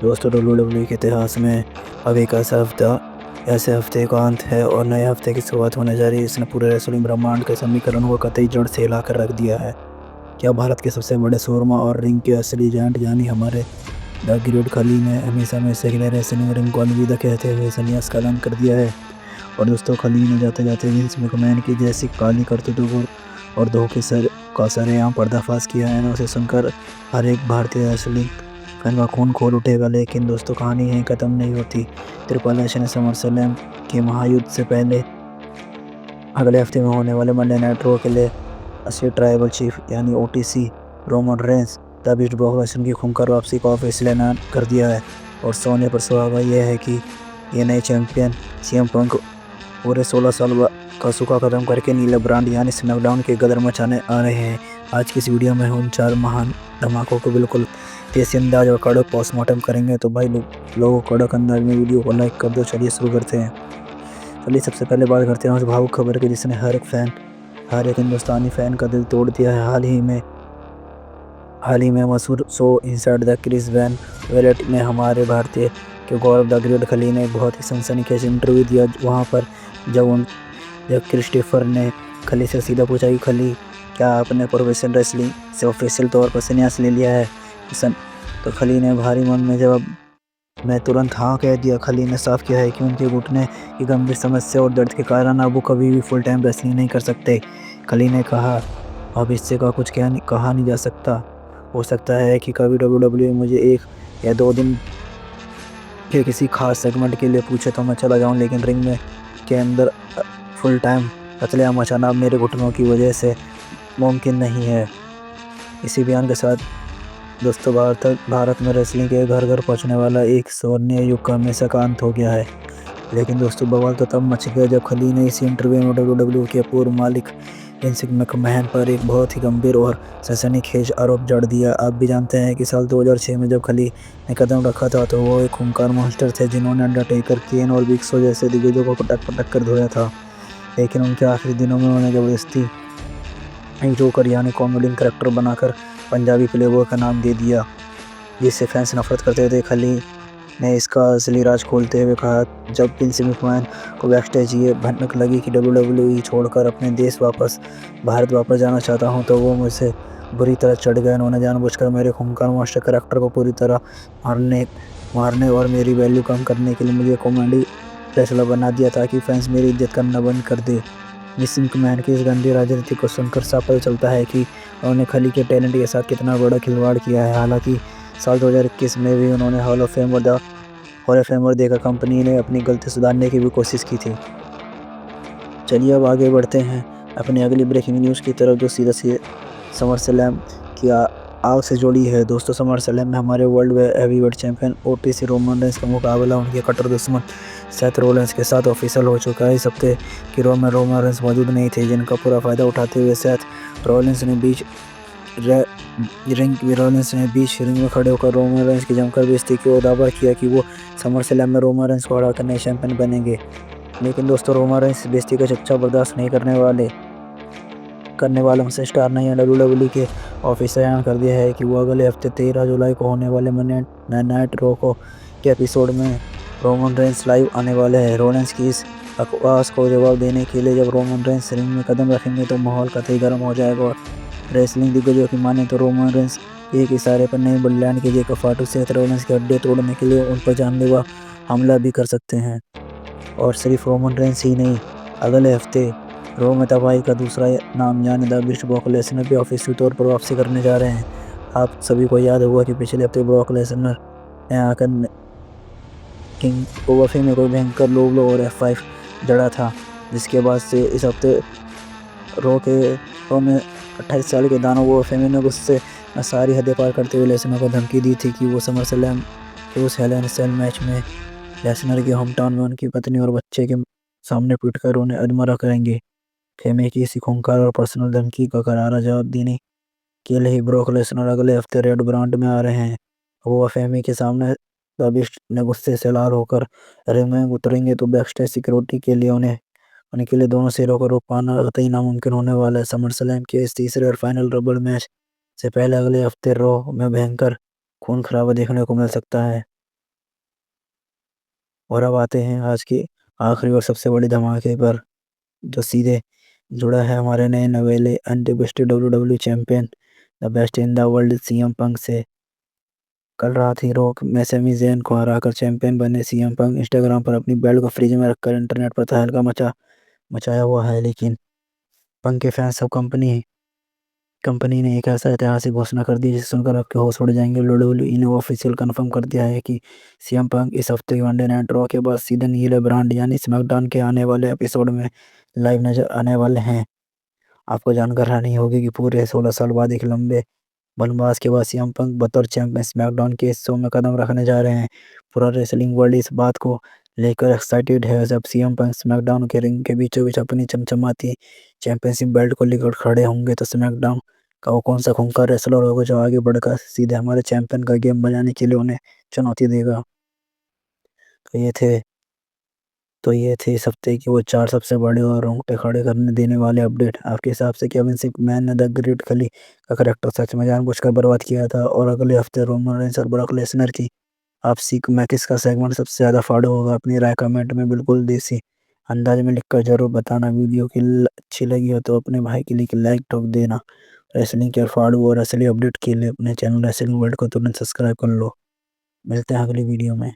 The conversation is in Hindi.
दोस्तों डब्ल्यूडब्ल्यूई के इतिहास में अब एक ऐसे हफ्ते का अंत है और नए हफ्ते की शुरुआत होने जा रही है। इसने पूरे रेसलिंग ब्रह्मांड के समीकरण को कतई जड़ से हिलाकर रख दिया है। क्या भारत के सबसे बड़े शोरमा और रिंग के असली जायंट यानी हमारे द ग्रेट खली ने हमेशा में सेकुलर रेसलिंग रिंग को अलविदा कहते हुए संन्यास का ऐलान कर दिया है। और दोस्तों खली ने जाते जाते विंस मैकमैन की जैसी काली करतूतों को और धोखे सर का सरेआम पर्दाफाश किया है ना, उसे सुनकर हर एक भारतीय रेसलिंग फैन का खून खोल उठेगा। लेकिन दोस्तों कहानी यहीं खत्म नहीं होती। ट्रिपल एच ने समरस्लैम के महायुद्ध से पहले अगले हफ्ते में होने वाले मंडे नाइट रो के लिए असली ट्राइबल चीफ यानी OTC Roman Reigns the big boss lesson की खूंखार वापसी का ऑफिशियल ऐलान कर दिया है। और सोने पर सुहागा यह है कि ये नए चैंपियन सीएम पंक पूरे 16 साल का सूखा खत्म करके नीले ब्रांड यानी स्नैकडाउन के गदर मचाने आ रहे हैं। आज की इस वीडियो में उन 4 महान धमाकों को बिल्कुल देसी अंदाज और कड़क पोस्टमार्टम करेंगे। तो भाई लोगों कड़क अंदाज में वीडियो को लाइक कर दो। चलिए शुरू करते हैं। चलिए सबसे पहले बात करते हैं उस भावुक खबर की जिसने हर एक हिंदुस्तानी फैन का दिल तोड़ दिया है। हाल ही में मशहूर शो इनसाइड द क्रिस वैन वेलेट में हमारे भारतीय के गौरव द ग्रेट खली ने एक बहुत ही सनसनीखेज इंटरव्यू दिया। वहाँ पर जब क्रिस्टोफर ने खली से सीधा पूछा कि खली क्या आपने प्रोफेशनल रेसलिंग से ऑफिशियल तौर पर संन्यास ले लिया है, तो खली ने भारी मन में जवाब मैं तुरंत हाँ कह दिया। खली ने साफ किया है कि उनके घुटने की गंभीर समस्या और दर्द के कारण अब वो कभी भी फुल टाइम रेसलिंग नहीं कर सकते। खली ने कहा अब इससे का कुछ कहा नहीं जा सकता। हो सकता है कि कभी डब्ल्यूडब्ल्यूई मुझे 1 या 2 दिन के किसी खास सेगमेंट के लिए पूछे तो मैं चला जाऊं, लेकिन रिंग में के अंदर फुल टाइम कत्लेआम मचाना अब मेरे घुटनों की वजह से मुमकिन नहीं है। इसी बयान के साथ दोस्तों भारत में रेसलिंग के घर घर पहुंचने वाला एक स्वर्णिम युग का हमेशा का अंत हो गया है। लेकिन दोस्तों बवाल तो तब मच गया जब खली ने इसी इंटरव्यू में डब्ल्यूडब्ल्यूई के पूर्व मालिक विंस मैकमैन पर एक बहुत ही गंभीर और सनसनीखेज आरोप जड़ दिया। आप भी जानते हैं कि साल 2006 में जब खली ने कदम रखा था तो वो एक खूंखार मॉन्स्टर थे जिन्होंने अंडरटेकर, केन और बिग शो जैसे दिग्गजों को पटक पटक कर धोया था। लेकिन उनके आखिरी दिनों में उन्हें जबरदस्ती एक जोकर यानी कॉमेडियन करेक्टर बनाकर पंजाबी प्लेबॉय का नाम दे दिया, जिससे फैंस नफरत करते थे। खली ने इसका असली राज खोलते हुए कहा जब विंस मैकमैन को बैकस्टेज ये भनक लगी कि डब्ल्यूडब्ल्यूई छोड़कर अपने देश भारत वापस जाना चाहता हूं, तो वो मुझसे बुरी तरह चढ़ गए। उन्होंने जानबूझकर मेरे खूंखार मास्टर करैक्टर को पूरी तरह मारने और मेरी वैल्यू कम करने के लिए मुझे कॉमेडी रेसलर बना दिया ताकि फैंस मेरी इज्जत करना बंद कर दे। विंस मैकमैन की इस गंदी राजनीति को सुनकर साफ पता चलता है कि उन्होंने खली के टैलेंट के साथ कितना बड़ा खिलवाड़ किया है। हालांकि साल 2021 में भी उन्होंने हॉल ऑफ फेमर देकर कंपनी ने अपनी गलती सुधारने की भी कोशिश की थी। चलिए अब आगे बढ़ते हैं अपनी अगली ब्रेकिंग न्यूज़ की तरफ, जो सीधा समरस्लैम की आग से जुड़ी है। दोस्तों समरस्लैम में हमारे world heavyweight champion OTC Roman Reigns का मुकाबला उनके कट्टर दुश्मन सेथ रोलेंस के साथ ऑफिशियल हो चुका है। इस हफ्ते की रो में रोमन रेंस मौजूद नहीं थे, जिनका पूरा फायदा उठाते हुए सेथ रोलेंस ने बीच रिंग में खड़े होकर रोमन रेंस की जमकर बेइज्जती की और दावा किया कि वो समरस्लैम में रोमन रेंस को हराकर नए चैंपियन बनेंगे। लेकिन दोस्तों रोमन रेंस बेइज्जती का चुपचाप बर्दाश्त नहीं करने वाले हमसे स्टार नहीं डब्ल्यूडब्ल्यूई के ऑफिस ने ऐलान कर दिया है कि वो अगले हफ्ते 13 जुलाई को होने वाले मंडे नाइट रो के एपिसोड में रोमन रेंस लाइव आने वाले हैं। रोलेंस की इस बकवास को जवाब देने के लिए जब रोमन रेंस रिंग में कदम रखेंगे तो माहौल कतई गर्म हो जाएगा। और रेसलिंग दिग्गजों की माने तो रोमन रेंस एक इशारे पर नई ब्लडलाइन के जैक फाटू सेथ रोलेंस के अड्डे तोड़ने के लिए उन पर जानलेवा हमला भी कर सकते हैं। और सिर्फ रोमन रेंस ही नहीं, अगले हफ्ते रो में तबाही का दूसरा नाम यानी द बिग बॉस लेसनर भी ऑफिशियल तौर पर वापसी करने जा रहे हैं। आप सभी को याद होगा कि पिछले हफ्ते ब्रॉक लेसनर ने आकर किंग ओवरफे में कोई भयंकर लो ब्लो और F5 जड़ा था, जिसके बाद से इस हफ्ते रो में 28 साल के दानव ओवरफे ने गुस्से में सारी हदें पार करते हुए लेसनर को धमकी दी थी कि वो समरस्लैम के उस हेल इन सेल मैच में लेसनर के होम टाउन में उनकी पत्नी और बच्चे के सामने पीटकर उन्हें अधमरा करेंगे। खेमे की इसी खूंखार और पर्सनल धमकी का करारा जवाब देने के लिए ही ब्रॉक लेसनर अगले हफ्ते रेड ब्रांड में आ रहे हैं। वो फेमी के सामने दबिश ने गुस्से से लाल होकर रिंग में उतरेंगे तो बैकस्टेज सिक्योरिटी के लिए उनके लिए दोनों सिरों को रोक पाना कतई नामुमकिन होने वाला है। समरस्लैम के इस तीसरे और फाइनल रबड़ मैच से पहले अगले हफ्ते रो में भयंकर खून खराबा देखने को मिल सकता है। और अब आते हैं आज की आखिरी और सबसे बड़ी धमाके पर, जो सीधे जुड़ा है हमारे नए नवेले undisputed WW champion the best in the world CM Punk से। कल रात ही रॉक में सैमी ज़ेन को हराकर चैंपियन बने सीएम पंक इंस्टाग्राम पर अपनी बेल्ट को फ्रिज में रखकर इंटरनेट पर तहलका मचाया हुआ है। लेकिन पंक के फैंस सब कंपनी ने एक ऐसा ऐतिहासिक घोषणा कर दी जिसे सुनकर आपके होश उड़ जाएंगे। डब्ल्यूडब्ल्यूई ने ऑफिशियल कंफर्म कर दिया है कि सीएम पंक इस हफ्ते के मंडे नाइट रॉ के बाद सीधे नीले ब्रांड यानी स्मैकडाउन के आने वाले एपिसोड में लाइव नजर आने वाले हैं। आपको जानकर हैरानी होगी कि पूरे 16 साल बाद एक लंबे वनवास के बाद सीएम पंक बतौर चैंपियन स्मैकडाउन के इस शो में कदम रखने जा रहे हैं। पूरा रेसलिंग वर्ल्ड इस बात को लेकर एक्साइटेड है जब सीएम पंक स्मैकडाउन के रिंग के बीचों बीच अपनी चमचमाती चैंपियनशिप बेल्ट को लेकर खड़े होंगे। तो स्मैकडाउन का वो कौन सा खूंखार रेसलर होगा जो आगे बढ़कर सीधे हमारे चैंपियन का गेम बजाने के लिए उन्हें चुनौती देगा। तो ये थे इस हफ्ते की वो 4 सबसे बड़े और रोंगटे खड़े करने देने वाले अपडेट। आपके हिसाब से केविन मैन ने द ग्रेट खली का करैक्टर सच में जानबूझकर बर्बाद किया था? और अगले हफ्ते रोमन रेंस और ब्रॉक लेसनर की आपसी में किसका सेगमेंट सबसे ज़्यादा फॉलो होगा? अपनी राय कमेंट में बिल्कुल देसी अंदाज में लिखकर जरूर बताना। वीडियो की अच्छी लगी हो तो अपने भाई के लिए लाइक ठोक देना। रेसलिंग के फाड़ू और असली अपडेट के लिए अपने चैनल रेसलिंग वर्ल्ड को तुरंत सब्सक्राइब कर लो। मिलते हैं अगली वीडियो में।